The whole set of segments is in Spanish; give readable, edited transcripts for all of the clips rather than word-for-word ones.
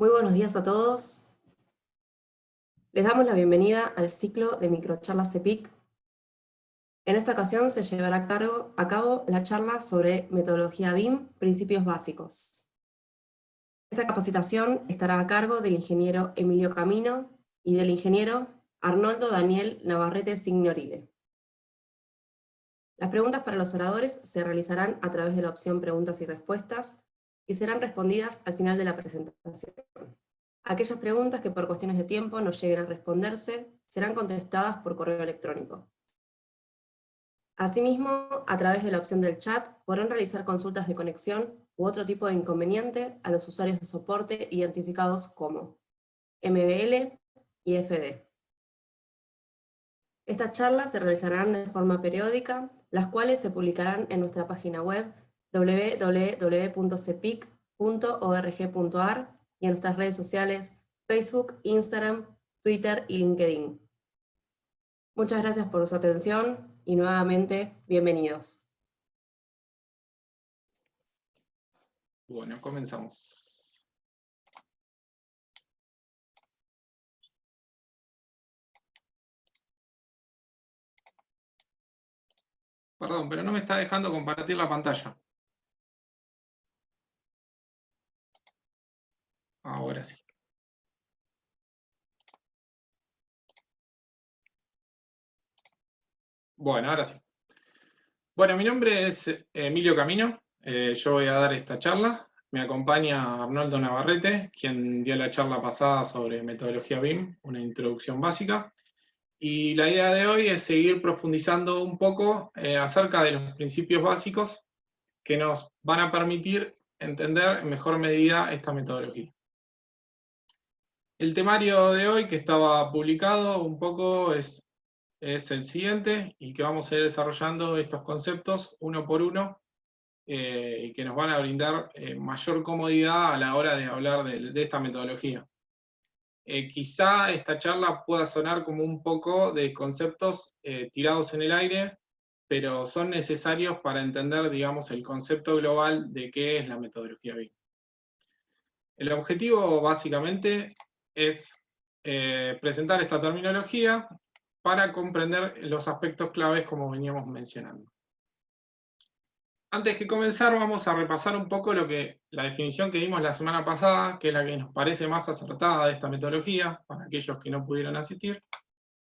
Muy buenos días a todos. Les damos la bienvenida al ciclo de microcharlas EPIC. En esta ocasión se llevará a cabo la charla sobre metodología BIM, principios básicos. Esta capacitación estará a cargo del ingeniero Emilio Camino y del ingeniero Arnoldo Daniel Navarrete Signorile. Las preguntas para los oradores se realizarán a través de la opción preguntas y respuestas y serán respondidas al final de la presentación. Aquellas preguntas que por cuestiones de tiempo no lleguen a responderse serán contestadas por correo electrónico. Asimismo, a través de la opción del chat podrán realizar consultas de conexión u otro tipo de inconveniente a los usuarios de soporte identificados como MBL y FD. Estas charlas se realizarán de forma periódica, las cuales se publicarán en nuestra página web www.cepic.org.ar y en nuestras redes sociales Facebook, Instagram, Twitter y LinkedIn. Muchas gracias por su atención y nuevamente, bienvenidos. Bueno, comenzamos. Perdón, pero no me está dejando compartir la pantalla. Ahora sí. Bueno, ahora sí. Bueno, mi nombre es Emilio Camino. Yo voy a dar esta charla. Me acompaña Arnoldo Navarrete, quien dio la charla pasada sobre metodología BIM, una introducción básica. Y la idea de hoy es seguir profundizando un poco acerca de los principios básicos que nos van a permitir entender en mejor medida esta metodología. El temario de hoy que estaba publicado un poco es el siguiente y que vamos a ir desarrollando estos conceptos uno por uno y que nos van a brindar mayor comodidad a la hora de hablar de esta metodología. Quizá esta charla pueda sonar como un poco de conceptos tirados en el aire, pero son necesarios para entender, digamos, el concepto global de qué es la metodología BIM. El objetivo, básicamente, es presentar esta terminología para comprender los aspectos claves como veníamos mencionando. Antes que comenzar, vamos a repasar un poco la definición que dimos la semana pasada, que es la que nos parece más acertada de esta metodología, para aquellos que no pudieron asistir,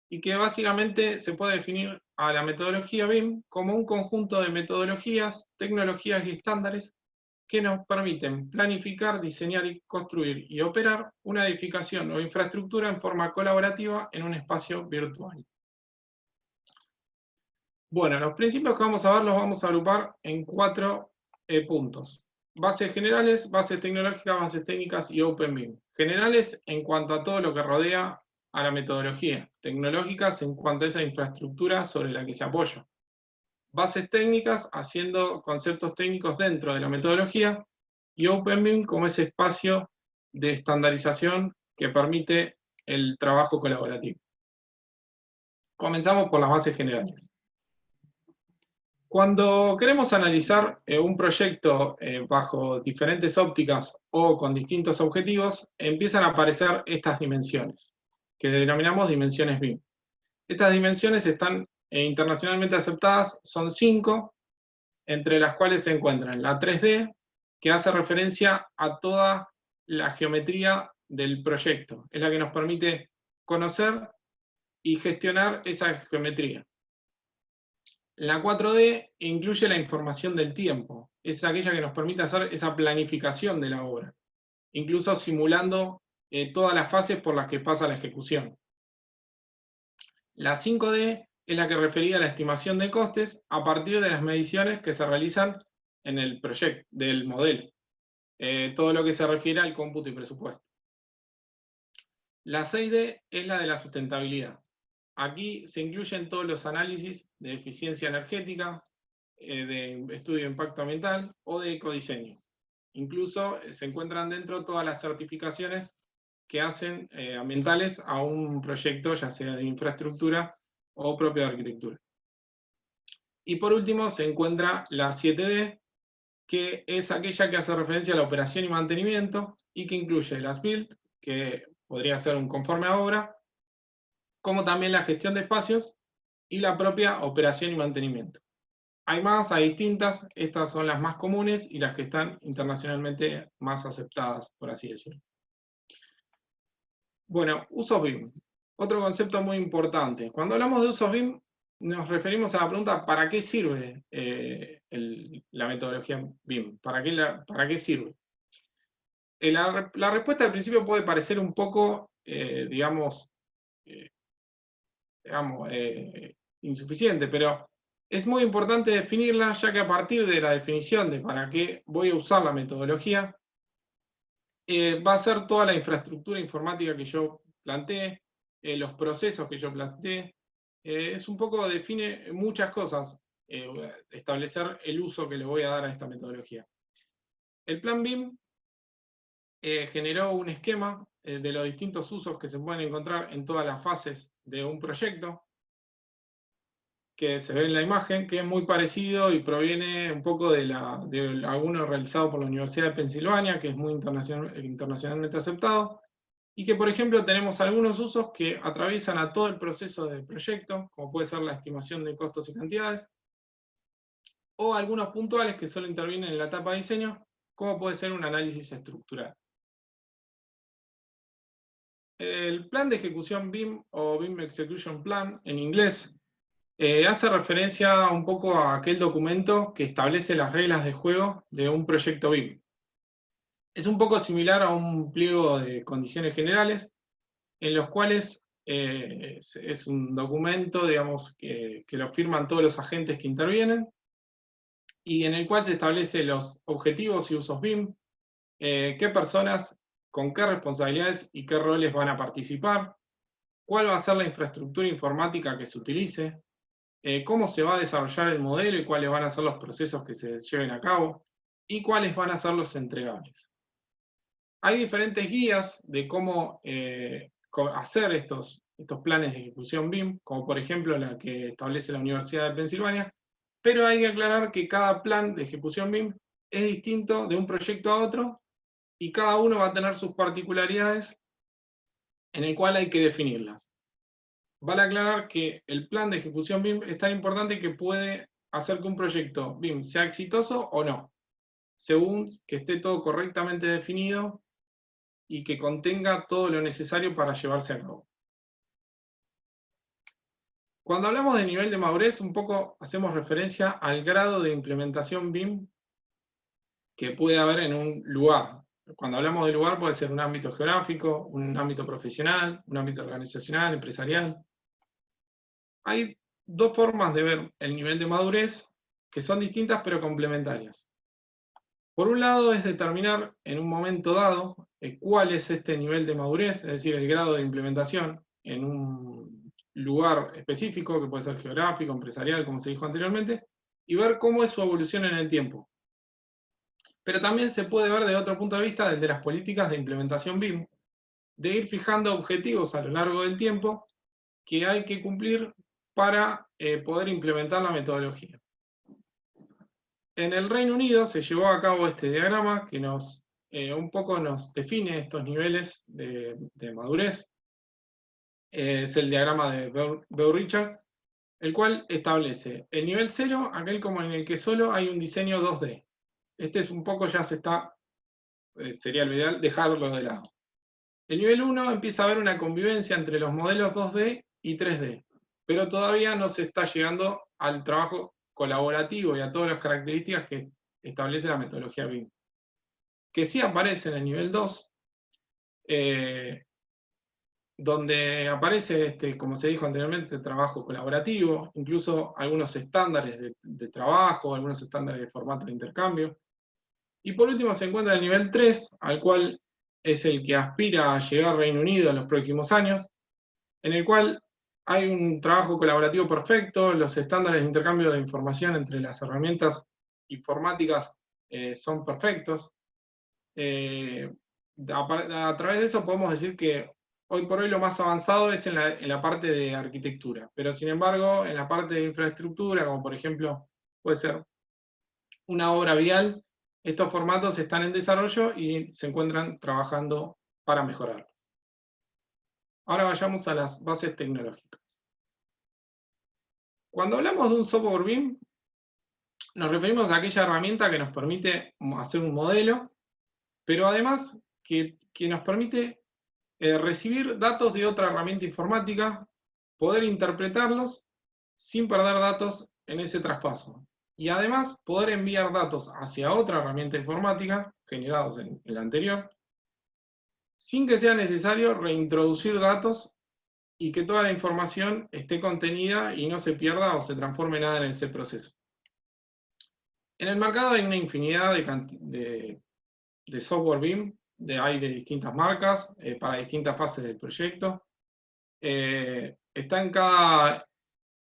y que básicamente se puede definir a la metodología BIM como un conjunto de metodologías, tecnologías y estándares que nos permiten planificar, diseñar, y construir y operar una edificación o infraestructura en forma colaborativa en un espacio virtual. Bueno, los principios que vamos a ver los vamos a agrupar en 4 puntos. Bases generales, bases tecnológicas, bases técnicas y Open BIM. Generales en cuanto a todo lo que rodea a la metodología. Tecnológicas en cuanto a esa infraestructura sobre la que se apoya. Bases técnicas haciendo conceptos técnicos dentro de la metodología. Y Open BIM como ese espacio de estandarización que permite el trabajo colaborativo. Comenzamos por las bases generales. Cuando queremos analizar un proyecto bajo diferentes ópticas o con distintos objetivos, empiezan a aparecer estas dimensiones, que denominamos dimensiones BIM. Estas dimensiones están internacionalmente aceptadas, son 5, entre las cuales se encuentran la 3D, que hace referencia a toda la geometría del proyecto, es la que nos permite conocer y gestionar esa geometría. La 4D incluye la información del tiempo, es aquella que nos permite hacer esa planificación de la obra, incluso simulando todas las fases por las que pasa la ejecución. La 5D es la que refería a la estimación de costes a partir de las mediciones que se realizan en el proyecto, del modelo, todo lo que se refiere al cómputo y presupuesto. La 6D es la de la sustentabilidad. Aquí se incluyen todos los análisis de eficiencia energética, de estudio de impacto ambiental o de ecodiseño. Incluso se encuentran dentro todas las certificaciones que hacen ambientales a un proyecto, ya sea de infraestructura o propio de arquitectura. Y por último se encuentra la 7D, que es aquella que hace referencia a la operación y mantenimiento, y que incluye las build, que podría ser un conforme a obra, como también la gestión de espacios y la propia operación y mantenimiento. Hay más, hay distintas, estas son las más comunes y las que están internacionalmente más aceptadas, por así decirlo. Bueno, usos BIM. Otro concepto muy importante. Cuando hablamos de usos BIM, nos referimos a la pregunta, ¿para qué sirve la metodología BIM? ¿Para qué sirve? La respuesta al principio puede parecer un poco, insuficiente, pero es muy importante definirla, ya que a partir de la definición de para qué voy a usar la metodología, va a ser toda la infraestructura informática que yo planteé, los procesos que yo planteé, es un poco, define muchas cosas, establecer el uso que le voy a dar a esta metodología. El plan BIM generó un esquema de los distintos usos que se pueden encontrar en todas las fases de un proyecto, que se ve en la imagen, que es muy parecido y proviene un poco de alguno realizado por la Universidad de Pensilvania, que es muy internacionalmente aceptado, y que, por ejemplo, tenemos algunos usos que atraviesan a todo el proceso del proyecto, como puede ser la estimación de costos y cantidades, o algunos puntuales que solo intervienen en la etapa de diseño, como puede ser un análisis estructural. El plan de ejecución BIM, o BIM Execution Plan, en inglés, hace referencia un poco a aquel documento que establece las reglas de juego de un proyecto BIM. Es un poco similar a un pliego de condiciones generales, en los cuales es un documento, digamos, que lo firman todos los agentes que intervienen, y en el cual se establecen los objetivos y usos BIM, qué personas, con qué responsabilidades y qué roles van a participar, cuál va a ser la infraestructura informática que se utilice, cómo se va a desarrollar el modelo y cuáles van a ser los procesos que se lleven a cabo, y cuáles van a ser los entregables. Hay diferentes guías de cómo hacer estos planes de ejecución BIM, como por ejemplo la que establece la Universidad de Pensilvania, pero hay que aclarar que cada plan de ejecución BIM es distinto de un proyecto a otro, y cada uno va a tener sus particularidades en el cual hay que definirlas. Vale aclarar que el plan de ejecución BIM es tan importante que puede hacer que un proyecto BIM sea exitoso o no, según que esté todo correctamente definido y que contenga todo lo necesario para llevarse a cabo. Cuando hablamos de nivel de madurez, un poco hacemos referencia al grado de implementación BIM que puede haber en un lugar. Cuando hablamos de lugar puede ser un ámbito geográfico, un ámbito profesional, un ámbito organizacional, empresarial. Hay dos formas de ver el nivel de madurez que son distintas pero complementarias. Por un lado es determinar en un momento dado cuál es este nivel de madurez, es decir, el grado de implementación en un lugar específico, que puede ser geográfico, empresarial, como se dijo anteriormente, y ver cómo es su evolución en el tiempo. Pero también se puede ver desde otro punto de vista, desde las políticas de implementación BIM, de ir fijando objetivos a lo largo del tiempo que hay que cumplir para poder implementar la metodología. En el Reino Unido se llevó a cabo este diagrama que un poco nos define estos niveles de madurez. Es el diagrama de Beau Richards, el cual establece el nivel 0, aquel como en el que solo hay un diseño 2D. Este es un poco, ya sería lo ideal dejarlo de lado. El nivel 1 empieza a haber una convivencia entre los modelos 2D y 3D, pero todavía no se está llegando al trabajo colaborativo y a todas las características que establece la metodología BIM. Que sí aparece en el nivel 2, donde aparece, como se dijo anteriormente, trabajo colaborativo, incluso algunos estándares de trabajo, algunos estándares de formato de intercambio. Y por último se encuentra el nivel 3, al cual es el que aspira a llegar Reino Unido en los próximos años, en el cual hay un trabajo colaborativo perfecto, los estándares de intercambio de información entre las herramientas informáticas son perfectos. A través de eso podemos decir que hoy por hoy lo más avanzado es en la parte de arquitectura, pero sin embargo en la parte de infraestructura, como por ejemplo puede ser una obra vial, estos formatos están en desarrollo y se encuentran trabajando para mejorar. Ahora vayamos a las bases tecnológicas. Cuando hablamos de un software BIM, nos referimos a aquella herramienta que nos permite hacer un modelo, pero además que nos permite recibir datos de otra herramienta informática, poder interpretarlos sin perder datos en ese traspaso. Y además poder enviar datos hacia otra herramienta informática, generados en la anterior, sin que sea necesario reintroducir datos y que toda la información esté contenida y no se pierda o se transforme nada en ese proceso. En el mercado hay una infinidad de software BIM, hay de distintas marcas, para distintas fases del proyecto. Está en cada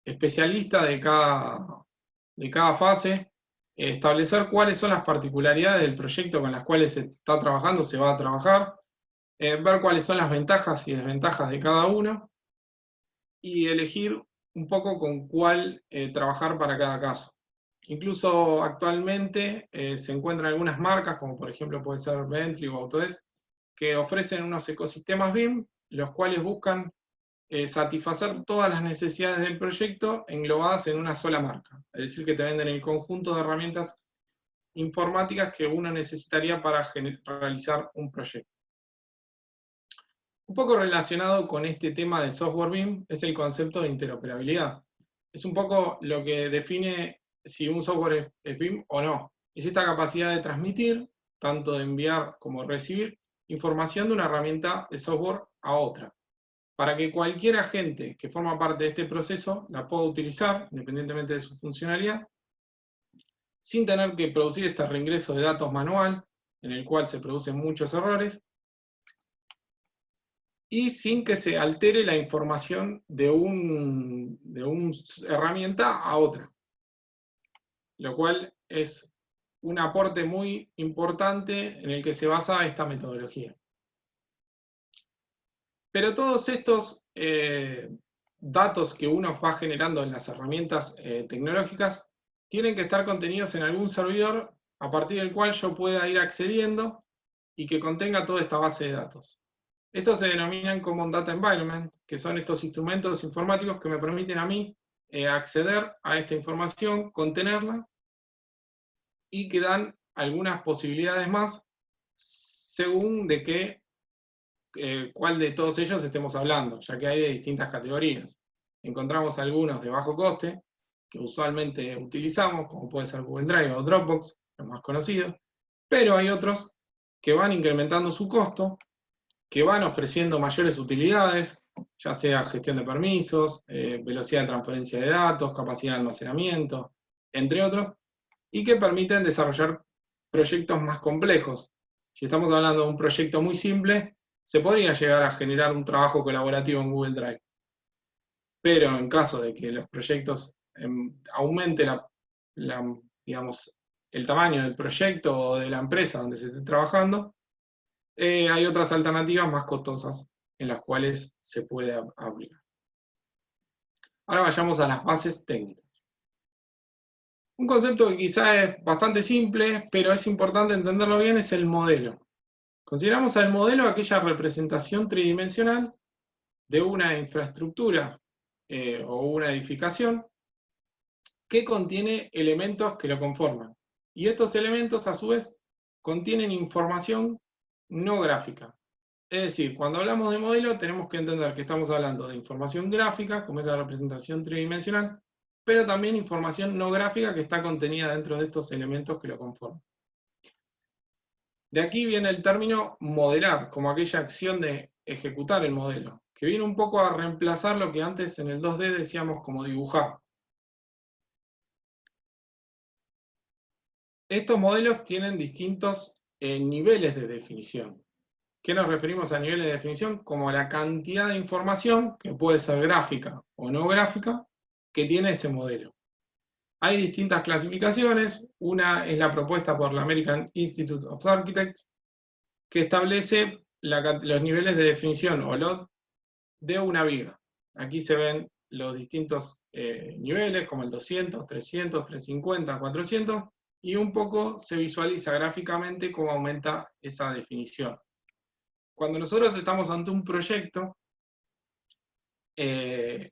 especialista de cada fase, establecer cuáles son las particularidades del proyecto con las cuales se está trabajando, se va a trabajar, ver cuáles son las ventajas y desventajas de cada uno, y elegir un poco con cuál trabajar para cada caso. Incluso actualmente se encuentran algunas marcas, como por ejemplo puede ser Bentley o Autodesk, que ofrecen unos ecosistemas BIM, los cuales buscan satisfacer todas las necesidades del proyecto englobadas en una sola marca. Es decir, que te venden el conjunto de herramientas informáticas que uno necesitaría para realizar un proyecto. Un poco relacionado con este tema del software BIM es el concepto de interoperabilidad. Es un poco lo que define si un software es BIM o no. Es esta capacidad de transmitir, tanto de enviar como recibir, información de una herramienta de software a otra, para que cualquier agente que forma parte de este proceso la pueda utilizar, independientemente de su funcionalidad, sin tener que producir este reingreso de datos manual, en el cual se producen muchos errores, y sin que se altere la información de una herramienta a otra. Lo cual es un aporte muy importante en el que se basa esta metodología. Pero todos estos datos que uno va generando en las herramientas tecnológicas tienen que estar contenidos en algún servidor a partir del cual yo pueda ir accediendo y que contenga toda esta base de datos. Estos se denominan Common Data Environment, que son estos instrumentos informáticos que me permiten a mí acceder a esta información, contenerla, y que dan algunas posibilidades más según de cuál de todos ellos estemos hablando, ya que hay de distintas categorías. Encontramos algunos de bajo coste, que usualmente utilizamos, como puede ser Google Drive o Dropbox, los más conocidos, pero hay otros que van incrementando su costo, que van ofreciendo mayores utilidades, ya sea gestión de permisos, velocidad de transferencia de datos, capacidad de almacenamiento, entre otros, y que permiten desarrollar proyectos más complejos. Si estamos hablando de un proyecto muy simple, se podría llegar a generar un trabajo colaborativo en Google Drive. Pero en caso de que los proyectos aumente digamos, el tamaño del proyecto o de la empresa donde se esté trabajando, hay otras alternativas más costosas en las cuales se puede aplicar. Ahora vayamos a las bases técnicas. Un concepto que quizá es bastante simple, pero es importante entenderlo bien, es el modelo. Consideramos al modelo aquella representación tridimensional de una infraestructura o una edificación que contiene elementos que lo conforman. Y estos elementos, a su vez, contienen información no gráfica. Es decir, cuando hablamos de modelo tenemos que entender que estamos hablando de información gráfica, como es la representación tridimensional, pero también información no gráfica que está contenida dentro de estos elementos que lo conforman. De aquí viene el término modelar, como aquella acción de ejecutar el modelo, que viene un poco a reemplazar lo que antes en el 2D decíamos como dibujar. Estos modelos tienen distintos niveles de definición. ¿Qué nos referimos a niveles de definición? Como la cantidad de información, que puede ser gráfica o no gráfica, que tiene ese modelo. Hay distintas clasificaciones, una es la propuesta por la American Institute of Architects, que establece los niveles de definición o LOD de una viga. Aquí se ven los distintos niveles, como el 200, 300, 350, 400, y un poco se visualiza gráficamente cómo aumenta esa definición. Cuando nosotros estamos ante un proyecto, en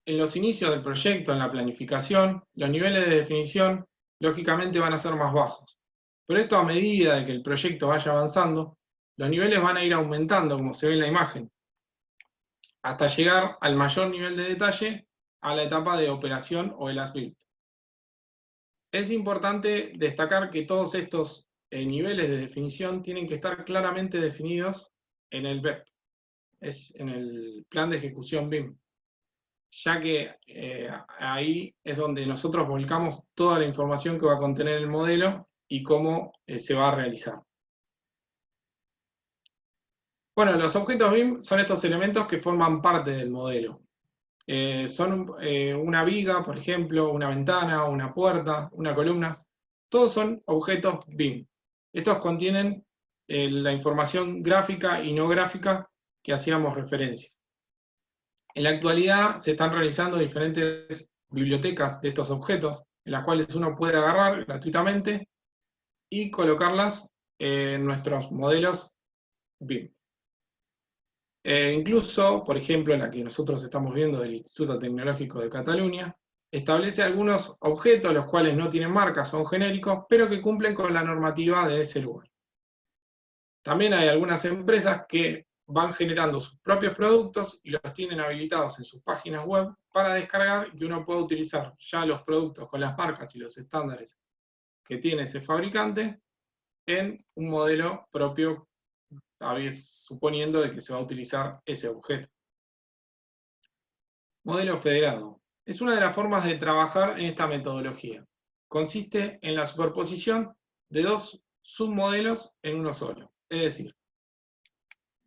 los inicios del proyecto, en la planificación, los niveles de definición lógicamente van a ser más bajos. Pero esto, a medida de que el proyecto vaya avanzando, los niveles van a ir aumentando, como se ve en la imagen, hasta llegar al mayor nivel de detalle a la etapa de operación o el as-built. Es importante destacar que todos estos niveles de definición tienen que estar claramente definidos en el BEP, en el plan de ejecución BIM, ya que ahí es donde nosotros volcamos toda la información que va a contener el modelo y cómo se va a realizar. Bueno, los objetos BIM son estos elementos que forman parte del modelo. Son una viga, por ejemplo, una ventana, una puerta, una columna. Todos son objetos BIM. Estos contienen la información gráfica y no gráfica que hacíamos referencia. En la actualidad se están realizando diferentes bibliotecas de estos objetos, en las cuales uno puede agarrar gratuitamente y colocarlas en nuestros modelos BIM. Incluso, por ejemplo, la que nosotros estamos viendo del Instituto Tecnológico de Cataluña, establece algunos objetos los cuales no tienen marcas, son genéricos, pero que cumplen con la normativa de ese lugar. También hay algunas empresas que van generando sus propios productos y los tienen habilitados en sus páginas web para descargar y que uno pueda utilizar ya los productos con las marcas y los estándares que tiene ese fabricante en un modelo propio, suponiendo de que se va a utilizar ese objeto. Modelo federado. Es una de las formas de trabajar en esta metodología. Consiste en la superposición de dos submodelos en uno solo. Es decir,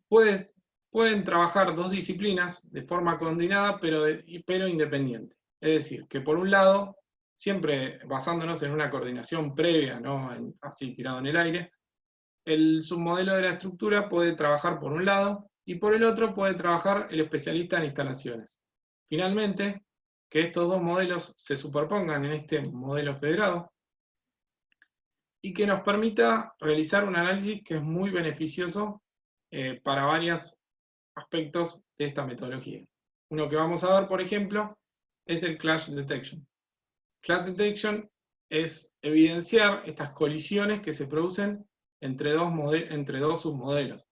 pueden trabajar dos disciplinas de forma coordinada, pero independiente. Es decir, que por un lado, siempre basándonos en una coordinación previa, no así tirado en el aire, el submodelo de la estructura puede trabajar por un lado, y por el otro puede trabajar el especialista en instalaciones. Finalmente, que estos dos modelos se superpongan en este modelo federado, y que nos permita realizar un análisis que es muy beneficioso para varios aspectos de esta metodología. Uno que vamos a ver, por ejemplo, es el Clash Detection. Clash Detection es evidenciar estas colisiones que se producen entre dos submodelos.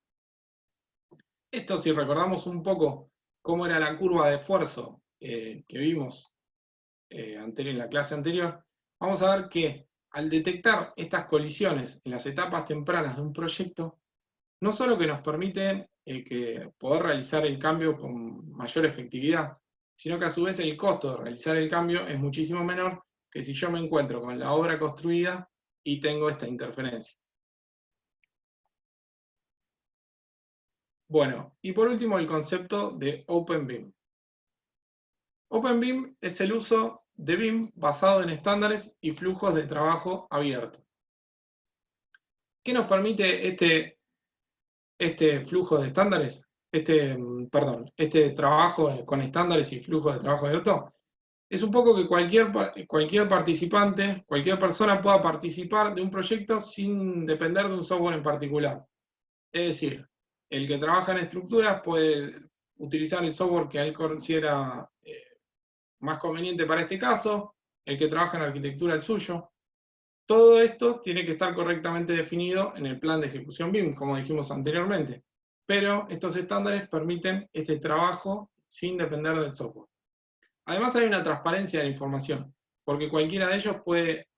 Esto, si recordamos un poco cómo era la curva de esfuerzo que vimos en la clase anterior, vamos a ver que al detectar estas colisiones en las etapas tempranas de un proyecto, no solo que nos permiten poder realizar el cambio con mayor efectividad, sino que a su vez el costo de realizar el cambio es muchísimo menor que si yo me encuentro con la obra construida y tengo esta interferencia. Bueno, y por último el concepto de Open BIM. Open BIM es el uso de BIM basado en estándares y flujos de trabajo abierto. ¿Qué nos permite este flujo de estándares? Este trabajo con estándares y flujos de trabajo abierto. Es un poco que cualquier participante, cualquier persona pueda participar de un proyecto sin depender de un software en particular. Es decir, el que trabaja en estructuras puede utilizar el software que él considera más conveniente para este caso, el que trabaja en arquitectura el suyo. Todo esto tiene que estar correctamente definido en el plan de ejecución BIM, como dijimos anteriormente. Pero estos estándares permiten este trabajo sin depender del software. Además hay una transparencia de la información, porque cualquiera de ellos puede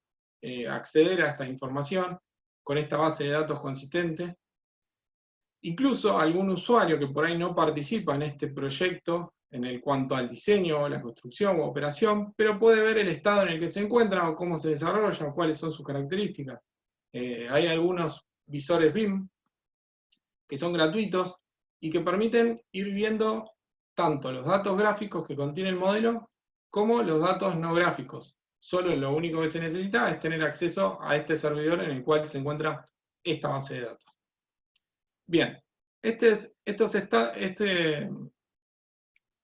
acceder a esta información con esta base de datos consistente. Incluso algún usuario que por ahí no participa en este proyecto, en cuanto al diseño, la construcción o operación, pero puede ver el estado en el que se encuentra, o cómo se desarrolla, o cuáles son sus características. Hay algunos visores BIM que son gratuitos y que permiten ir viendo tanto los datos gráficos que contiene el modelo, como los datos no gráficos. Este lo único que se necesita es tener acceso a este servidor en el cual se encuentra esta base de datos. Bien,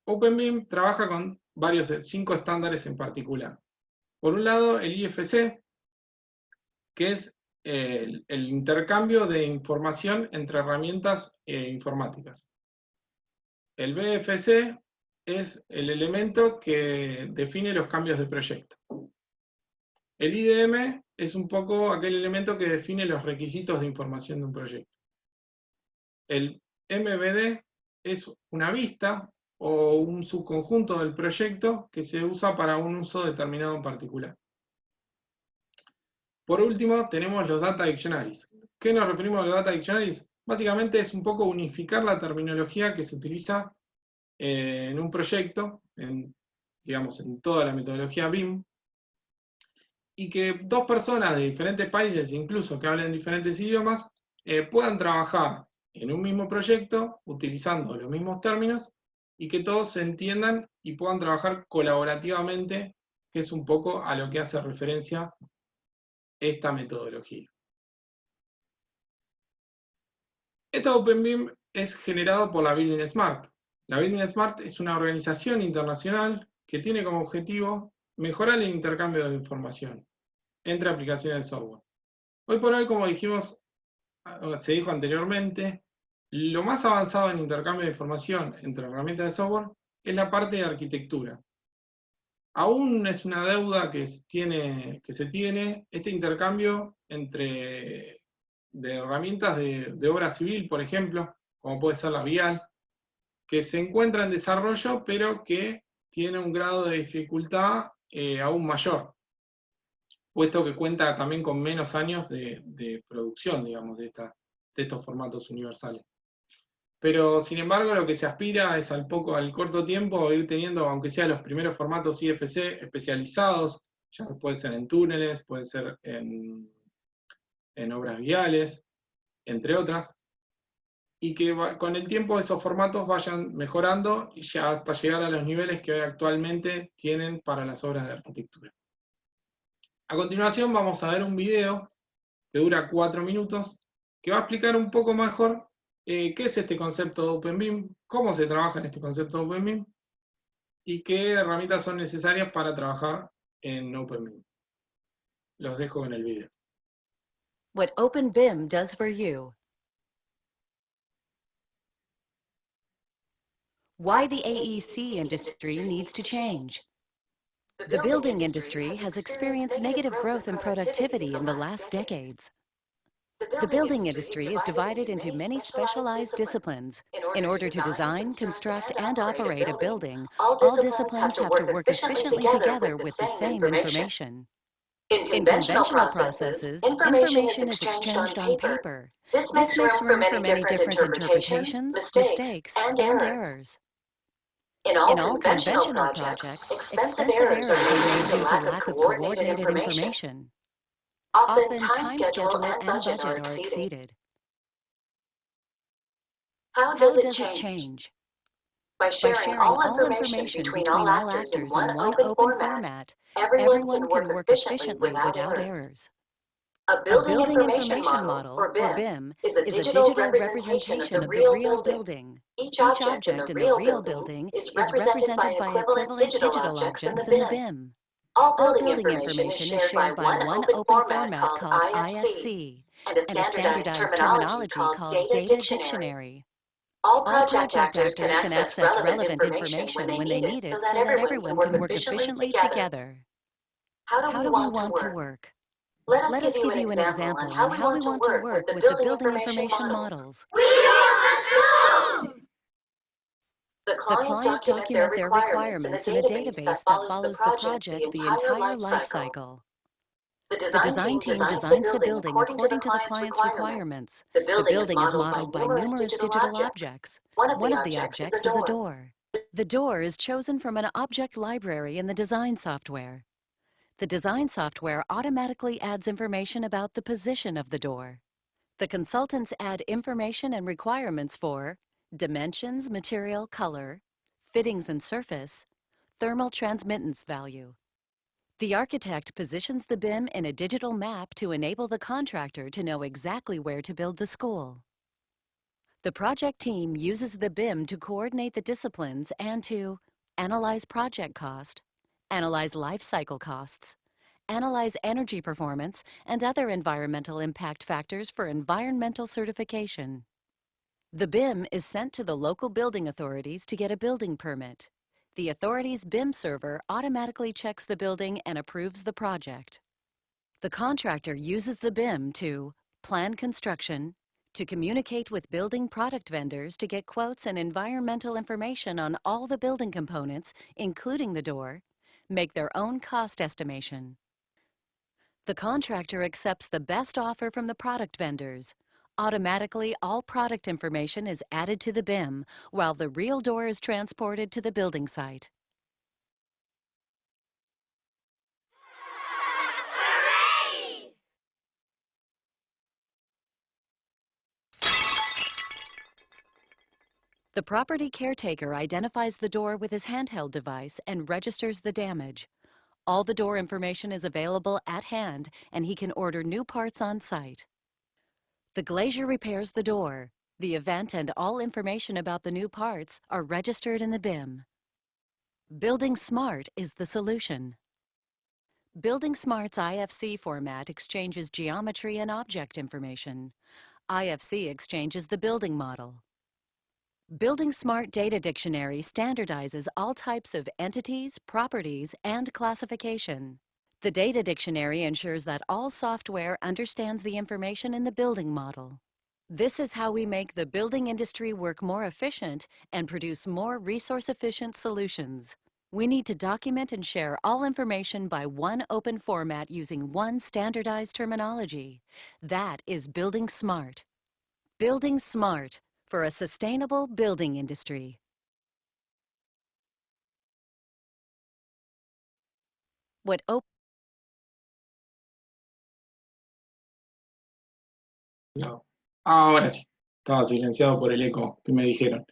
OpenBIM trabaja con 5 estándares en particular. Por un lado, el IFC, que es el intercambio de información entre herramientas informáticas. El BFC es el elemento que define los cambios de proyecto. El IDM es un poco aquel elemento que define los requisitos de información de un proyecto. El MVD es una vista o un subconjunto del proyecto que se usa para un uso determinado en particular. Por último, tenemos los Data Dictionaries. ¿Qué nos referimos a los Data Dictionaries? Básicamente es un poco unificar la terminología que se utiliza en un proyecto, digamos, en toda la metodología BIM, y que dos personas de diferentes países, incluso que hablen diferentes idiomas, puedan trabajar en un mismo proyecto utilizando los mismos términos y que todos se entiendan y puedan trabajar colaborativamente, que es un poco a lo que hace referencia esta metodología. Este OpenBIM es generado por la Building Smart. La Building Smart es una organización internacional que tiene como objetivo mejorar el intercambio de información entre aplicaciones de software. Hoy por hoy, como dijimos, se dijo anteriormente, lo más avanzado en intercambio de información entre herramientas de software es la parte de arquitectura. Aún es una deuda que se tiene este intercambio entre de herramientas de obra civil, por ejemplo, como puede ser la Vial, que se encuentra en desarrollo, pero que tiene un grado de dificultad aún mayor, puesto que cuenta también con menos años de producción, digamos, de estos formatos universales. Pero, sin embargo, lo que se aspira es al corto tiempo ir teniendo, aunque sea los primeros formatos IFC especializados, ya puede ser en túneles, puede ser en obras viales, entre otras, y que con el tiempo esos formatos vayan mejorando y ya hasta llegar a los niveles que actualmente tienen para las obras de arquitectura. A continuación vamos a ver un video que dura 4 minutos, que va a explicar un poco mejor qué es este concepto de OpenBIM, cómo se trabaja en este concepto de OpenBIM, y qué herramientas son necesarias para trabajar en OpenBIM. Los dejo en el video. What OpenBIM does for you. Why the AEC industry needs to change. The building industry has experienced negative growth in productivity in the last decades. The building industry is divided into many specialized disciplines. In order to design, construct, and operate a building, all disciplines have to work efficiently together with the same information. In conventional processes, information is exchanged on paper. This makes room for many different interpretations, mistakes, and errors. In all conventional projects, expensive errors are made due to lack of coordinated information. Often, time schedule and budget are exceeded. How does it change? By sharing all information between all actors in one open format, everyone can work efficiently without errors. A building information model, or BIM, is a digital representation of the real building. Each object in the real building is represented by equivalent digital objects in the BIM. All building information is shared by one open format called IFC and a standardized terminology called Data Dictionary. All project actors can access relevant information when they need it so that everyone can work efficiently together. How do we want to work? Let us give you an example on how we want to work with the building information models. The client document their requirements in a database that follows the project the entire life cycle. The design team designs the building according to the client's requirements. The building is modeled by numerous digital objects. One of the objects is a door. The door is chosen from an object library in the design software. The design software automatically adds information about the position of the door. The consultants add information and requirements for dimensions, material, color, fittings and surface, thermal transmittance value. The architect positions the BIM in a digital map to enable the contractor to know exactly where to build the school. The project team uses the BIM to coordinate the disciplines and to analyze project cost, analyze life cycle costs, analyze energy performance and other environmental impact factors for environmental certification. The BIM is sent to the local building authorities to get a building permit. The authority's BIM server automatically checks the building and approves the project. The contractor uses the BIM to plan construction, to communicate with building product vendors to get quotes and environmental information on all the building components, including the door, make their own cost estimation. The contractor accepts the best offer from the product vendors. Automatically, all product information is added to the BIM, while the real door is transported to the building site. The property caretaker identifies the door with his handheld device and registers the damage. All the door information is available at hand, and he can order new parts on site. The glazier repairs the door. The event and all information about the new parts are registered in the BIM. Building Smart is the solution. Building Smart's IFC format exchanges geometry and object information. IFC exchanges the building model. Building Smart Data Dictionary standardizes all types of entities, properties, and classification. The Data Dictionary ensures that all software understands the information in the building model. This is how we make the building industry work more efficient and produce more resource-efficient solutions. We need to document and share all information by one open format using one standardized terminology. That is Building Smart. Building Smart for a sustainable building industry. What No. Ahora sí, estaba silenciado por el eco que me dijeron.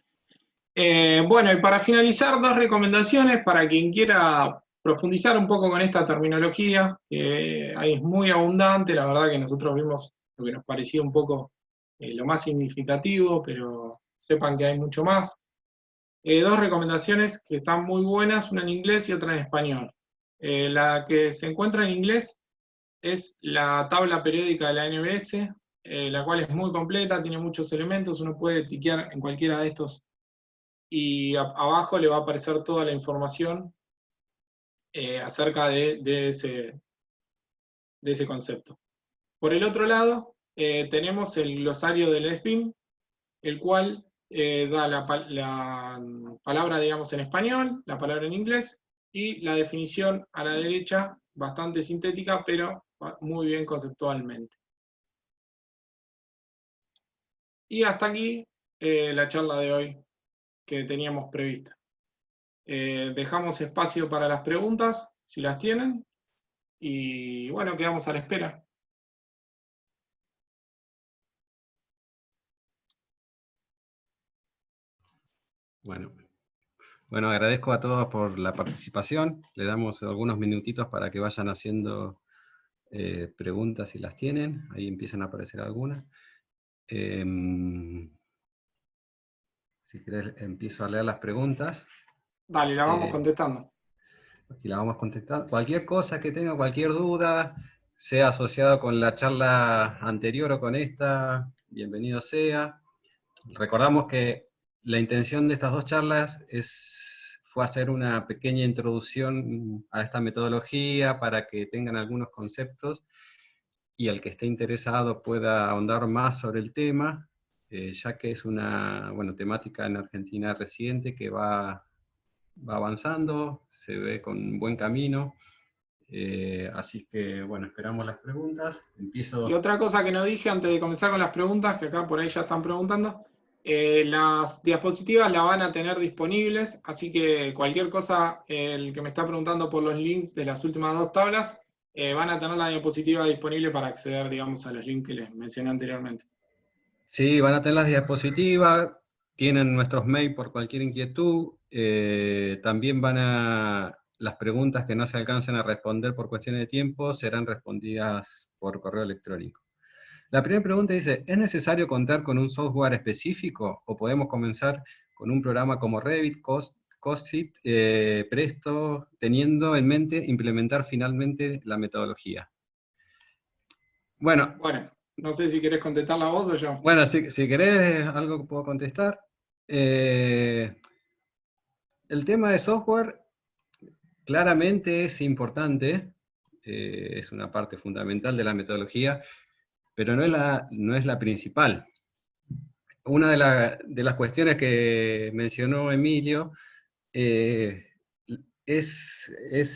Bueno, y para finalizar, 2 recomendaciones para quien quiera profundizar un poco con esta terminología, que ahí es muy abundante, la verdad que nosotros vimos lo que nos parecía un poco lo más significativo, pero sepan que hay mucho más. 2 recomendaciones que están muy buenas, una en inglés y otra en español. La que se encuentra en inglés es la tabla periódica de la NBS, la cual es muy completa, tiene muchos elementos, uno puede tiquear en cualquiera de estos y abajo le va a aparecer toda la información acerca de ese concepto. Por el otro lado, tenemos el glosario del SBIM, el cual da la palabra, digamos, en español, la palabra en inglés, y la definición a la derecha, bastante sintética, pero muy bien conceptualmente. Y hasta aquí la charla de hoy que teníamos prevista. Dejamos espacio para las preguntas, si las tienen, y bueno, quedamos a la espera. Bueno, agradezco a todos por la participación. Le damos algunos minutitos para que vayan haciendo preguntas si las tienen. Ahí empiezan a aparecer algunas. Si querés, empiezo a leer las preguntas. Dale, la vamos contestando. Y la vamos contestando. Cualquier cosa que tenga, cualquier duda, sea asociado con la charla anterior o con esta, bienvenido sea. Recordamos que la intención de estas 2 charlas fue hacer una pequeña introducción a esta metodología para que tengan algunos conceptos y el que esté interesado pueda ahondar más sobre el tema, ya que es una temática en Argentina reciente que va avanzando, se ve con buen camino, así que bueno, esperamos las preguntas. Empiezo. Y otra cosa que no dije antes de comenzar con las preguntas, que acá por ahí ya están preguntando, las diapositivas las van a tener disponibles, así que cualquier cosa, el que me está preguntando por los links de las últimas 2 tablas, van a tener la diapositiva disponible para acceder, digamos, a los links que les mencioné anteriormente. Sí, van a tener las diapositivas, tienen nuestros mails por cualquier inquietud, también las preguntas que no se alcancen a responder por cuestiones de tiempo serán respondidas por correo electrónico. La primera pregunta dice, ¿es necesario contar con un software específico o podemos comenzar con un programa como Revit, COSIT, Presto, teniendo en mente implementar finalmente la metodología. Bueno, no sé si querés contestar la voz o yo. Bueno, si querés algo que puedo contestar. El tema de software claramente es importante, es una parte fundamental de la metodología, pero no es la principal. Una de las cuestiones que mencionó Emilio, es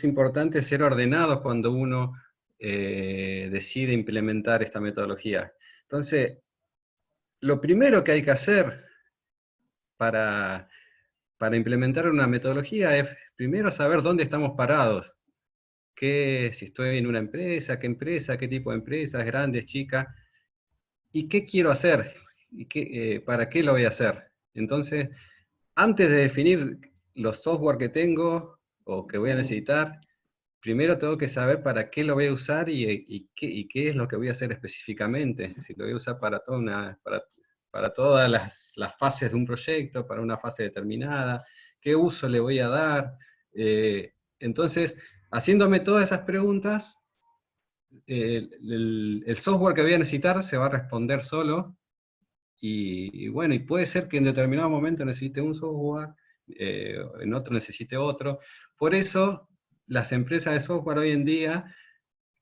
importante ser ordenado cuando uno decide implementar esta metodología. Entonces, lo primero que hay que hacer para implementar una metodología es primero saber dónde estamos parados. Si estoy en una empresa, qué tipo de empresa, grandes, chicas, y qué quiero hacer, y para qué lo voy a hacer. Entonces, antes de definir los software que tengo o que voy a necesitar, primero tengo que saber para qué lo voy a usar y qué es lo que voy a hacer específicamente. Si lo voy a usar para todas las fases de un proyecto, para una fase determinada, qué uso le voy a dar. Entonces, haciéndome todas esas preguntas, el software que voy a necesitar se va a responder solo, y bueno, y puede ser que en determinado momento necesite un software, en otro necesite otro. Por eso, las empresas de software hoy en día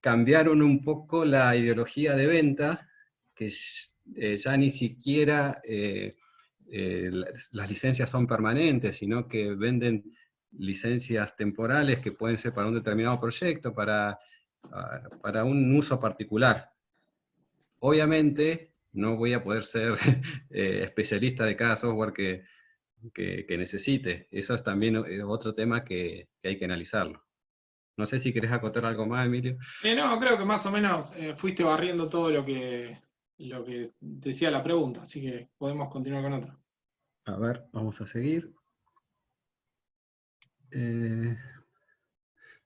cambiaron un poco la ideología de venta, que ya ni siquiera las licencias son permanentes, sino que venden licencias temporales que pueden ser para un determinado proyecto, para un uso particular. Obviamente, no voy a poder ser especialista de cada software que necesite. Eso es también otro tema que hay que analizarlo. No sé si querés acotar algo más, Emilio. No, creo que más o menos fuiste barriendo todo lo que decía la pregunta, así que podemos continuar con otra. A ver, vamos a seguir.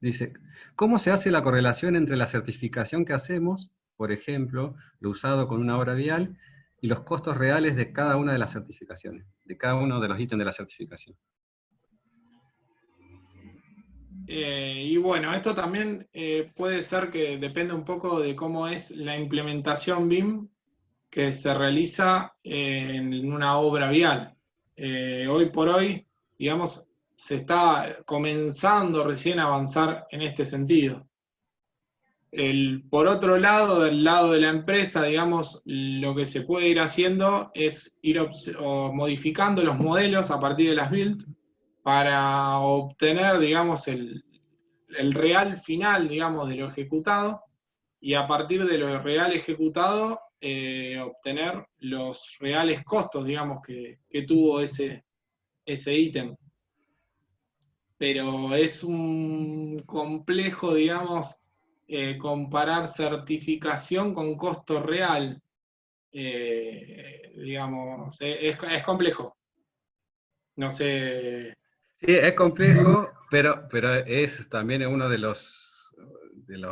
Dice, ¿cómo se hace la correlación entre la certificación que hacemos, por ejemplo, lo usado con una obra vial, y los costos reales de cada una de las certificaciones, de cada uno de los ítems de la certificación? Y bueno, esto también puede ser que depende un poco de cómo es la implementación BIM que se realiza en una obra vial. Hoy por hoy, digamos, se está comenzando recién a avanzar en este sentido. Por otro lado, del lado de la empresa, digamos, lo que se puede ir haciendo es ir modificando los modelos a partir de las build para obtener, digamos, el real final, digamos, de lo ejecutado, y a partir de lo real ejecutado, obtener los reales costos, digamos, que tuvo ese ítem. Pero es un complejo, digamos, comparar certificación con costo real. Digamos, es complejo. No sé. Sí, es complejo, pero es también uno de los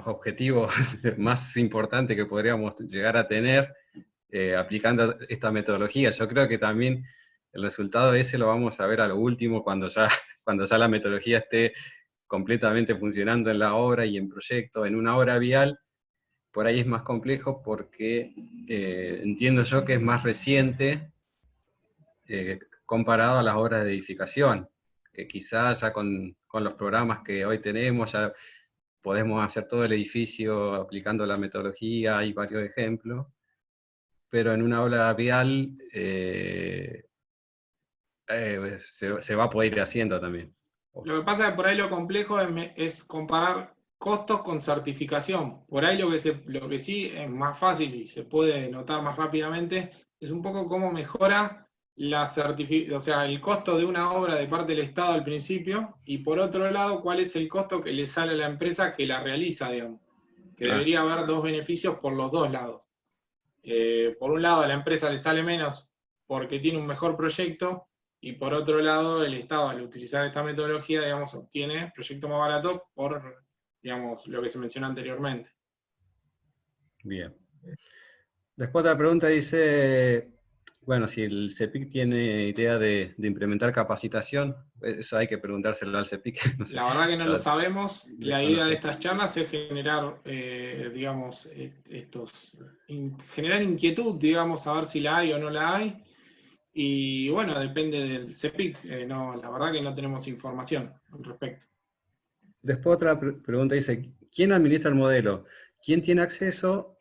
objetivos más importantes que podríamos llegar a tener aplicando esta metodología. Yo creo que también el resultado ese lo vamos a ver a lo último, cuando ya la metodología esté completamente funcionando en la obra y en proyecto. En una obra vial, por ahí es más complejo porque entiendo yo que es más reciente comparado a las obras de edificación, que quizás ya con los programas que hoy tenemos ya podemos hacer todo el edificio aplicando la metodología, hay varios ejemplos, pero en una obra vial se va a poder ir haciendo también. Lo que pasa es que por ahí lo complejo es comparar costos con certificación. Por ahí lo que sí es más fácil y se puede notar más rápidamente es un poco cómo mejora o sea, el costo de una obra de parte del Estado al principio, y por otro lado, cuál es el costo que le sale a la empresa que la realiza, digamos. Que debería haber dos beneficios por los dos lados. Por un lado, a la empresa le sale menos porque tiene un mejor proyecto, y por otro lado, el Estado, al utilizar esta metodología, digamos, obtiene proyectos más baratos por, digamos, lo que se mencionó anteriormente. Bien. Después otra pregunta dice, Bueno, si el CEPIC tiene idea de implementar capacitación, eso hay que preguntárselo al CEPIC. No sé. La verdad que no lo sabemos. La idea de Desconocer. estas charlas es generar, digamos, generar inquietud, digamos, a ver si la hay o no la hay. Y bueno, depende del CEPIC. No, la verdad que no tenemos información al respecto. Después otra pregunta dice, ¿quién administra el modelo? ¿Quién tiene acceso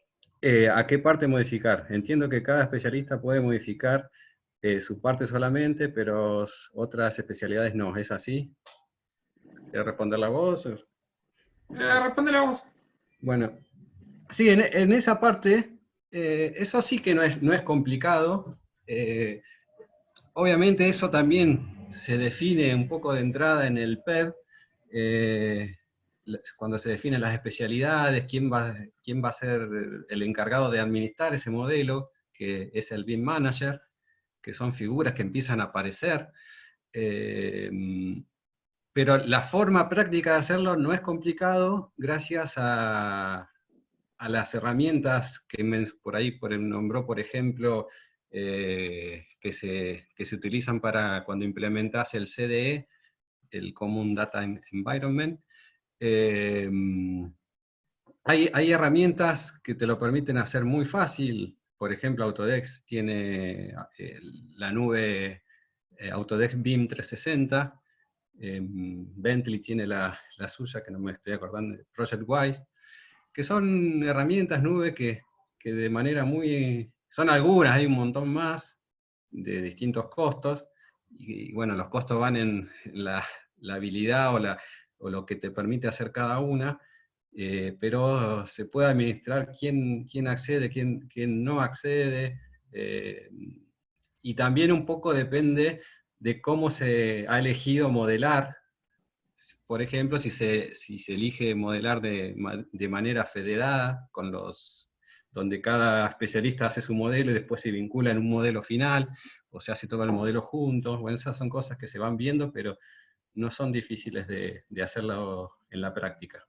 a qué parte modificar? Entiendo que cada especialista puede modificar su parte solamente, pero otras especialidades no. ¿Es así? ¿Quieres responder la voz? Respóndela vos. Bueno, sí, en esa parte, eso sí que no es complicado. Obviamente eso también se define un poco de entrada en el PEP, cuando se definen las especialidades, quién va a ser el encargado de administrar ese modelo, que es el BIM Manager, que son figuras que empiezan a aparecer. Pero la forma práctica de hacerlo no es complicado gracias a las herramientas que por ahí nombró, por ejemplo, que se utilizan para cuando implementas el CDE, el Common Data Environment. Hay herramientas que te lo permiten hacer muy fácil. Por ejemplo, Autodesk tiene la nube Autodesk BIM 360, Bentley tiene la suya, que no me estoy acordando, ProjectWise, que son herramientas nube que de manera son algunas, hay un montón más, de distintos costos, y bueno, los costos van en la habilidad o lo que te permite hacer cada una, pero se puede administrar quién accede, quién no accede, y también un poco depende de cómo se ha elegido modelar. Por ejemplo, si se elige modelar de manera federada, donde cada especialista hace su modelo y después se vincula en un modelo final, o se hace todo el modelo juntos. Bueno, esas son cosas que se van viendo, pero no son difíciles de hacerlo en la práctica.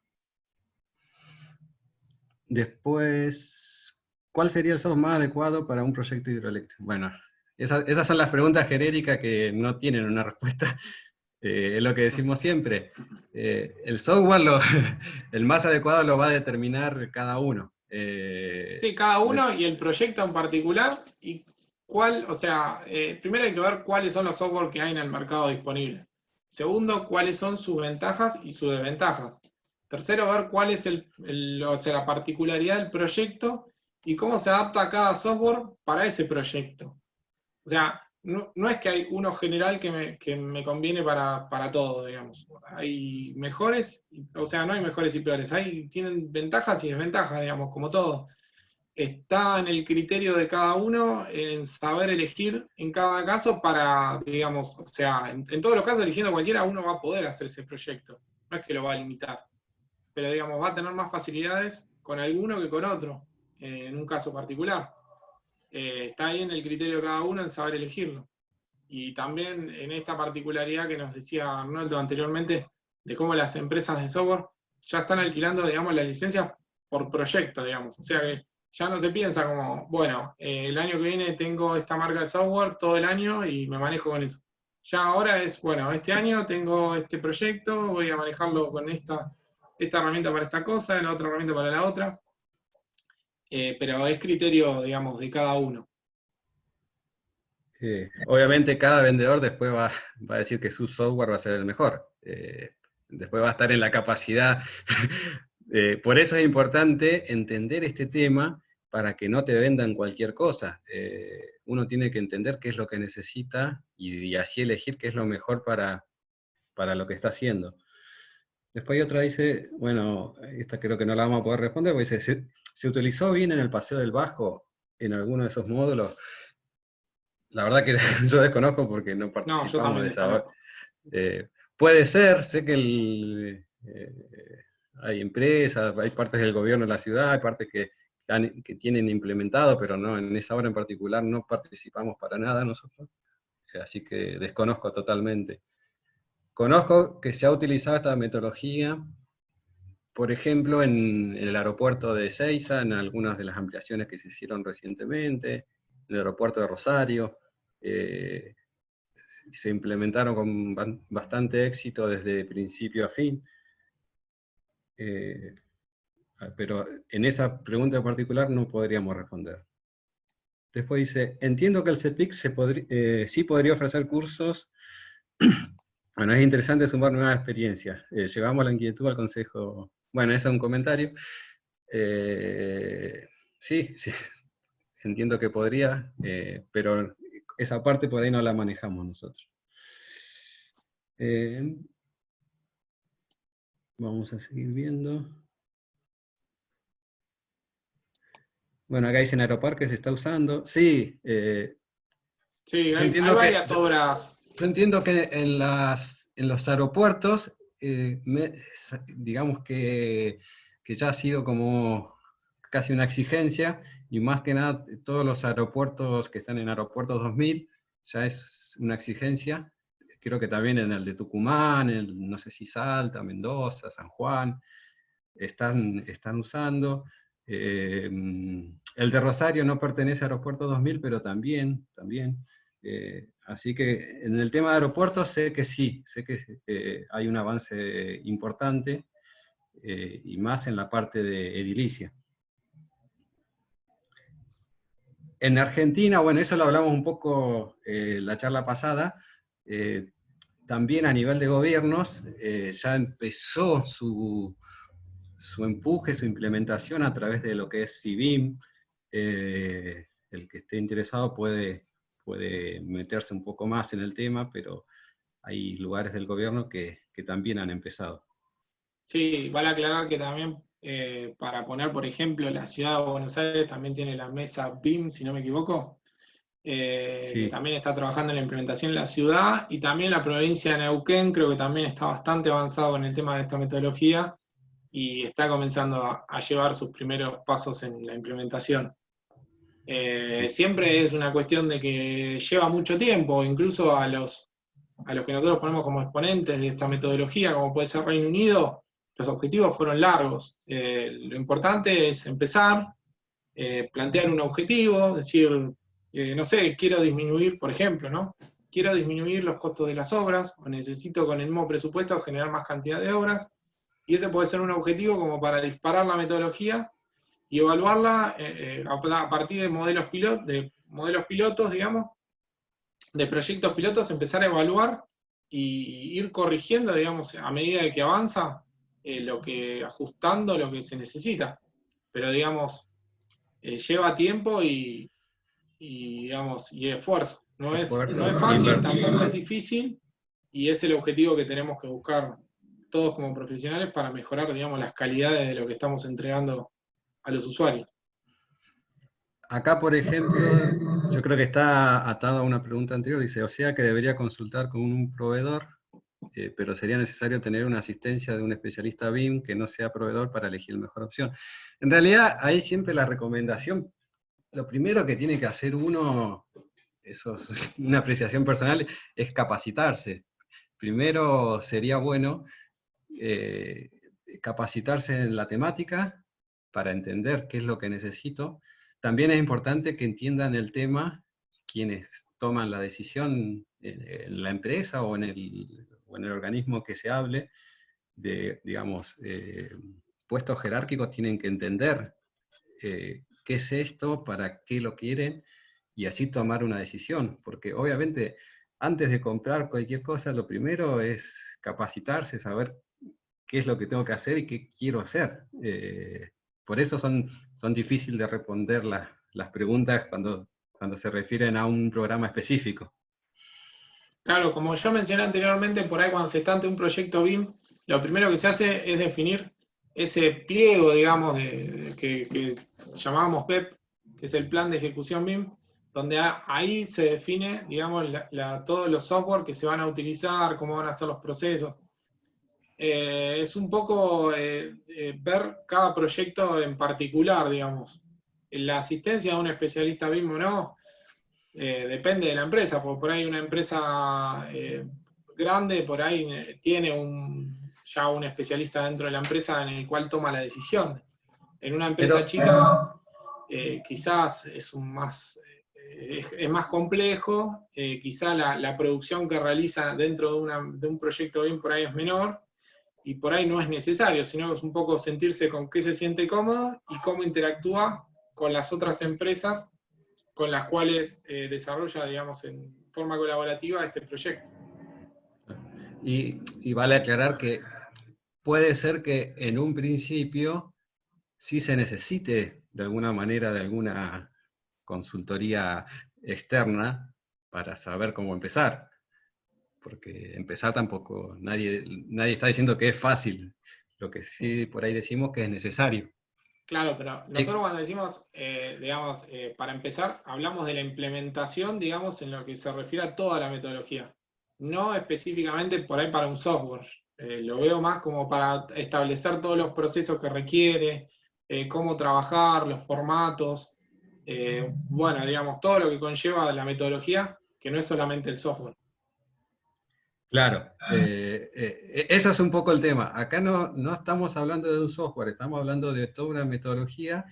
Después, ¿cuál sería el software más adecuado para un proyecto hidroeléctrico? Bueno, esas son las preguntas genéricas que no tienen una respuesta. Es lo que decimos siempre. El software, el más adecuado lo va a determinar cada uno. Sí, cada uno y el proyecto en particular. Y cuál, o sea, primero hay que ver cuáles son los software que hay en el mercado disponible. Segundo, cuáles son sus ventajas y sus desventajas. Tercero, ver cuál es la particularidad del proyecto y cómo se adapta a cada software para ese proyecto. O sea, no es que hay uno general que me conviene para todo, digamos. Hay mejores, o sea, no hay mejores y peores. Tienen ventajas y desventajas, digamos, como todo. Está en el criterio de cada uno, en saber elegir en cada caso para, digamos, o sea, en todos los casos, eligiendo cualquiera, uno va a poder hacer ese proyecto. No es que lo va a limitar. Pero, digamos, va a tener más facilidades con alguno que con otro, en un caso particular. Está ahí en el criterio de cada uno en saber elegirlo. Y también en esta particularidad que nos decía Arnoldo anteriormente, de cómo las empresas de software ya están alquilando, digamos, las licencias por proyecto, digamos. O sea que ya no se piensa como, bueno, el año que viene tengo esta marca de software todo el año y me manejo con eso. Ya ahora es, bueno, este año tengo este proyecto, voy a manejarlo con esta herramienta para esta cosa, la otra herramienta para la otra. Pero es criterio, digamos, de cada uno. Obviamente cada vendedor después va a decir que su software va a ser el mejor. Después va a estar en la capacidad. Por eso es importante entender este tema para que no te vendan cualquier cosa. Uno tiene que entender qué es lo que necesita y así elegir qué es lo mejor para lo que está haciendo. Después hay otra dice, bueno, esta creo que no la vamos a poder responder, porque dice, ¿se utilizó bien en el paseo del Bajo en alguno de esos módulos? La verdad que yo desconozco porque no participamos de esa. Puede ser, sé que hay empresas, hay partes del gobierno de la ciudad, hay partes que tienen implementado, pero no, en esa hora en particular no participamos para nada nosotros. Así que desconozco totalmente. Conozco que se ha utilizado esta metodología, por ejemplo, en el aeropuerto de Ezeiza, en algunas de las ampliaciones que se hicieron recientemente, el aeropuerto de Rosario, se implementaron con bastante éxito desde principio a fin. Pero en esa pregunta en particular no podríamos responder. Después dice, entiendo que el CEPIC sí podría ofrecer cursos. Bueno, es interesante sumar nuevas experiencias. Llevamos la inquietud al Consejo. Bueno, ese es un comentario. Sí, entiendo que podría, pero esa parte por ahí no la manejamos nosotros. Vamos a seguir viendo. Bueno, acá dicen Aeroparque se está usando. Sí, Sí, yo hay entiendo varias obras. Yo entiendo que en los aeropuertos, digamos que ya ha sido como casi una exigencia, y más que nada todos los aeropuertos que están en Aeropuertos 2000, ya es una exigencia. Creo que también en el de Tucumán, no sé si Salta, Mendoza, San Juan, están usando. El de Rosario no pertenece a Aeropuerto 2000, pero también. Así que en el tema de aeropuertos sé que sí, sé que hay un avance importante, y más en la parte de edilicia. En Argentina, bueno, eso lo hablamos un poco la charla pasada, también a nivel de gobiernos ya empezó su empuje, su implementación a través de lo que es CIBIM. El que esté interesado puede meterse un poco más en el tema, pero hay lugares del gobierno que también han empezado. Sí, vale aclarar que también, para poner, por ejemplo, la ciudad de Buenos Aires también tiene la mesa BIM, si no me equivoco, Sí. que también está trabajando en la implementación en la ciudad, y también la provincia de Neuquén creo que también está bastante avanzado en el tema de esta metodología, y está comenzando a llevar sus primeros pasos en la implementación. Sí. Siempre es una cuestión de que lleva mucho tiempo, incluso a los que nosotros ponemos como exponentes de esta metodología, como puede ser Reino Unido, los objetivos fueron largos. Lo importante es empezar, plantear un objetivo, decir, no sé, quiero disminuir, por ejemplo, ¿no? Quiero disminuir los costos de las obras, o necesito con el mismo presupuesto generar más cantidad de obras, y ese puede ser un objetivo como para disparar la metodología y evaluarla a partir de modelos pilotos, digamos, de proyectos pilotos, empezar a evaluar y ir corrigiendo, digamos, a medida de que avanza, ajustando lo que se necesita. Pero, digamos, lleva tiempo y esfuerzo. No es fácil, tampoco es difícil, y es el objetivo que tenemos que buscar todos como profesionales para mejorar, digamos, las calidades de lo que estamos entregando a los usuarios. Acá, por ejemplo, yo creo que está atado a una pregunta anterior, dice, o sea que debería consultar con un proveedor, pero sería necesario tener una asistencia de un especialista BIM que no sea proveedor para elegir la mejor opción. En realidad, ahí siempre la recomendación, lo primero que tiene que hacer uno, eso es una apreciación personal, es capacitarse. Primero sería bueno capacitarse en la temática para entender qué es lo que necesito. También es importante que entiendan el tema quienes toman la decisión en la empresa o en el organismo que se hable, digamos, puestos jerárquicos tienen que entender qué es esto, para qué lo quieren, y así tomar una decisión, porque obviamente antes de comprar cualquier cosa, lo primero es capacitarse, saber qué es lo que tengo que hacer y qué quiero hacer. Por eso son difíciles de responder las preguntas cuando se refieren a un programa específico. Claro, como yo mencioné anteriormente, por ahí cuando se está ante un proyecto BIM, lo primero que se hace es definir ese pliego, digamos, que llamábamos PEP, que es el plan de ejecución BIM, donde ahí se define, digamos, todos los software que se van a utilizar, cómo van a ser los procesos. Es un poco ver cada proyecto en particular, digamos. La asistencia de un especialista BIM o no, depende de la empresa, porque por ahí una empresa grande, por ahí tiene ya un especialista dentro de la empresa en el cual toma la decisión. En una empresa chica, quizás es es más complejo, quizá la producción que realiza dentro de un proyecto BIM por ahí es menor, y por ahí no es necesario, sino es un poco sentirse con qué se siente cómodo y cómo interactúa con las otras empresas con las cuales desarrolla, digamos, en forma colaborativa este proyecto. Y vale aclarar que puede ser que en un principio sí se necesite de alguna manera de alguna consultoría externa para saber cómo empezar. Porque empezar tampoco, nadie está diciendo que es fácil. Lo que sí por ahí decimos que es necesario. Claro, pero nosotros cuando decimos, digamos, para empezar, hablamos de la implementación, digamos, en lo que se refiere a toda la metodología. No específicamente por ahí para un software. Lo veo más como para establecer todos los procesos que requiere, cómo trabajar, los formatos, bueno, digamos, todo lo que conlleva la metodología, que no es solamente el software. Claro, eso es un poco el tema. Acá no estamos hablando de un software, estamos hablando de toda una metodología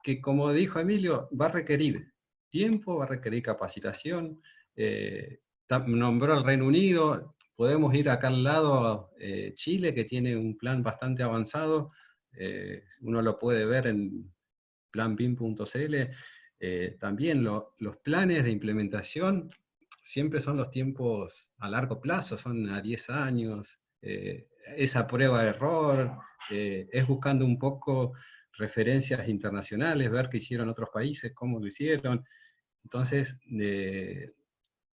que, como dijo Emilio, va a requerir tiempo, va a requerir capacitación. Nombró el Reino Unido, podemos ir acá al lado, Chile, que tiene un plan bastante avanzado, uno lo puede ver en planbim.cl. También los planes de implementación siempre son los tiempos a largo plazo, son a 10 años, esa prueba de error, es buscando un poco referencias internacionales, ver qué hicieron otros países, cómo lo hicieron. Entonces,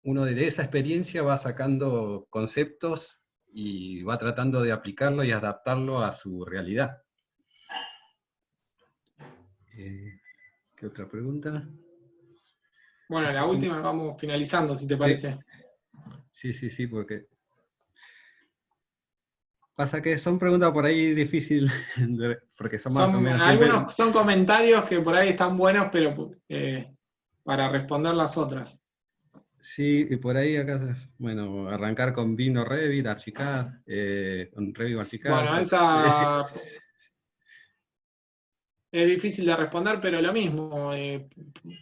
uno de esa experiencia va sacando conceptos y va tratando de aplicarlo y adaptarlo a su realidad. ¿Qué otra pregunta? Bueno, Sí, la última vamos finalizando, si te parece. Sí, porque pasa que son preguntas por ahí difíciles, porque son más o menos siempre... Algunos son comentarios que por ahí están buenos, pero para responder las otras. Sí, y por ahí acá, bueno, arrancar con BIM o Revit, Archicad, con Revit o Archicad. Bueno, esa es difícil de responder, pero lo mismo.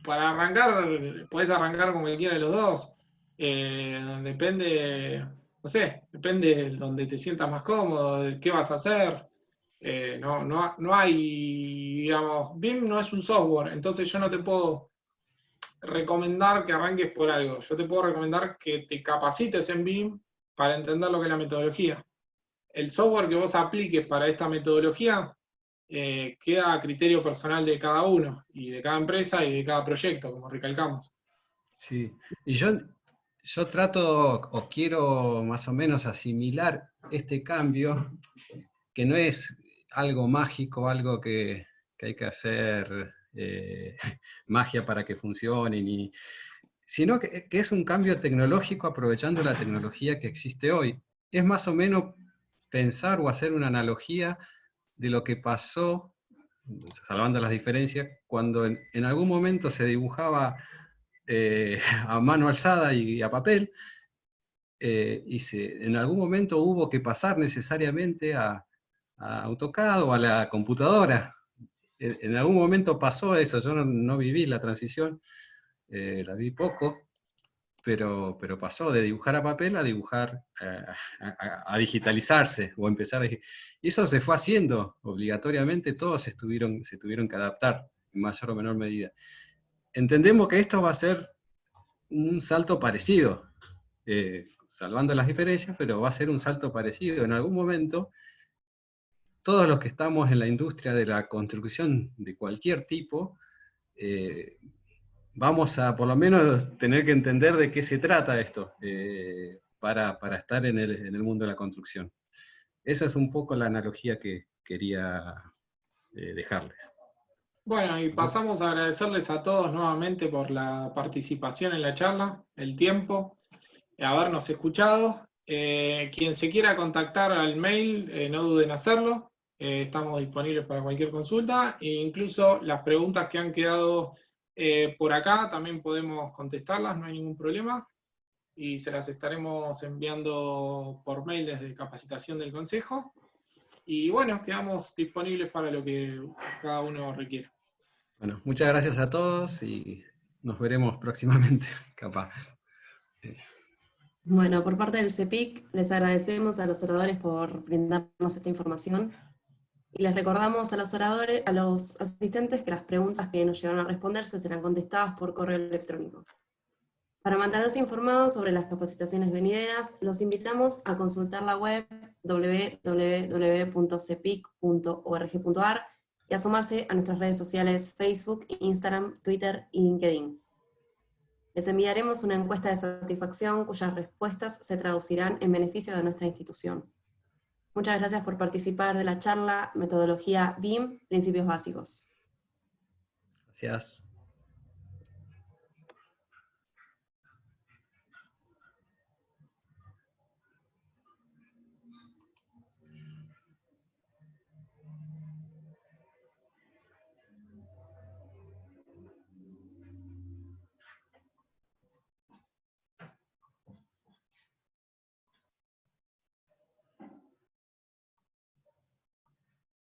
Para arrancar, podés arrancar con cualquiera de los dos. Depende, no sé, depende de donde te sientas más cómodo, de qué vas a hacer. No hay, digamos, BIM no es un software, entonces yo no te puedo recomendar que arranques por algo. Yo te puedo recomendar que te capacites en BIM para entender lo que es la metodología. El software que vos apliques para esta metodología queda a criterio personal de cada uno, y de cada empresa y de cada proyecto, como recalcamos. Sí, y yo trato o quiero más o menos asimilar este cambio, que no es algo mágico, algo que hay que hacer magia para que funcione, sino que es un cambio tecnológico aprovechando la tecnología que existe hoy. Es más o menos pensar o hacer una analogía de lo que pasó, salvando las diferencias, cuando en algún momento se dibujaba a mano alzada y a papel, en algún momento hubo que pasar necesariamente a AutoCAD o a la computadora. En algún momento pasó eso, yo no viví la transición, la vi poco, pero pasó de dibujar a papel a dibujar, a digitalizarse, o empezar y eso se fue haciendo obligatoriamente, todos se tuvieron que adaptar en mayor o menor medida. Entendemos que esto va a ser un salto parecido, salvando las diferencias, pero va a ser un salto parecido. En algún momento, todos los que estamos en la industria de la construcción de cualquier tipo, vamos a por lo menos tener que entender de qué se trata esto, para estar en el mundo de la construcción. Esa es un poco la analogía que quería dejarles. Bueno, y pasamos a agradecerles a todos nuevamente por la participación en la charla, el tiempo, habernos escuchado. Quien se quiera contactar al mail, no duden en hacerlo. Estamos disponibles para cualquier consulta, e incluso las preguntas que han quedado por acá también podemos contestarlas, no hay ningún problema, y se las estaremos enviando por mail desde Capacitación del Consejo. Y bueno, quedamos disponibles para lo que cada uno requiera. Bueno, muchas gracias a todos y nos veremos próximamente, capaz. Bueno, por parte del CEPIC, les agradecemos a los oradores por brindarnos esta información y les recordamos a los oradores, a los asistentes que las preguntas que nos llegaron a responderse serán contestadas por correo electrónico. Para mantenerse informados sobre las capacitaciones venideras, los invitamos a consultar la web www.cepic.org.ar y a sumarse a nuestras redes sociales Facebook, Instagram, Twitter y LinkedIn. Les enviaremos una encuesta de satisfacción cuyas respuestas se traducirán en beneficio de nuestra institución. Muchas gracias por participar de la charla Metodología BIM, Principios Básicos. Gracias.